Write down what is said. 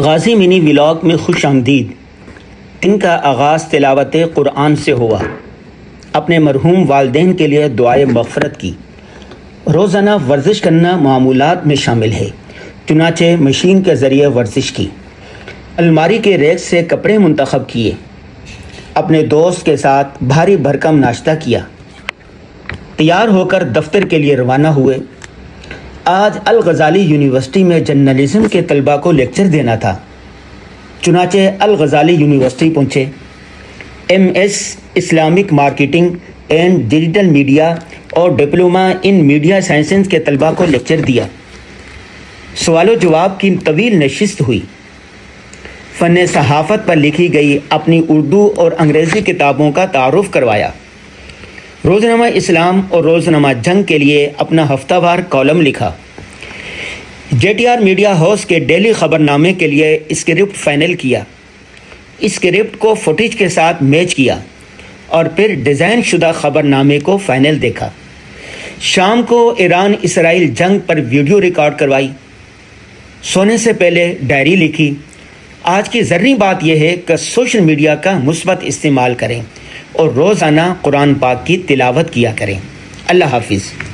غازی منی vlog میں خوش آمدید۔ ان کا آغاز تلاوت قرآن سے ہوا۔ اپنے مرحوم والدین کے لیے دعائے مغفرت کی۔ روزانہ ورزش کرنا معمولات میں شامل ہے، چنانچہ مشین کے ذریعے ورزش کی۔ الماری کے ریک سے کپڑے منتخب کیے۔ اپنے دوست کے ساتھ بھاری بھرکم ناشتہ کیا۔ تیار ہو کر دفتر کے لیے روانہ ہوئے۔ آج الغزالی یونیورسٹی میں جرنلزم کے طلباء کو لیکچر دینا تھا، چنانچہ الغزالی یونیورسٹی پہنچے۔ MS Islamic marketing and digital media اور ڈپلومہ ان میڈیا سائنسز کے طلباء کو لیکچر دیا۔ سوال و جواب کی طویل نشست ہوئی۔ فن صحافت پر لکھی گئی اپنی اردو اور انگریزی کتابوں کا تعارف کروایا۔ روزنامہ اسلام اور روزنامہ جنگ کے لیے اپنا ہفتہ وار کالم لکھا۔ JTR میڈیا ہاؤس کے ڈیلی خبر نامے کے لیے اسکرپٹ فائنل کیا۔ اسکرپٹ کو فوٹیج کے ساتھ میچ کیا اور پھر ڈیزائن شدہ خبر نامے کو فائنل دیکھا۔ شام کو ایران اسرائیل جنگ پر ویڈیو ریکارڈ کروائی۔ سونے سے پہلے ڈائری لکھی۔ آج کی ضروری بات یہ ہے کہ سوشل میڈیا کا مثبت استعمال کریں اور روزانہ قرآن پاک کی تلاوت کیا کریں۔ اللہ حافظ۔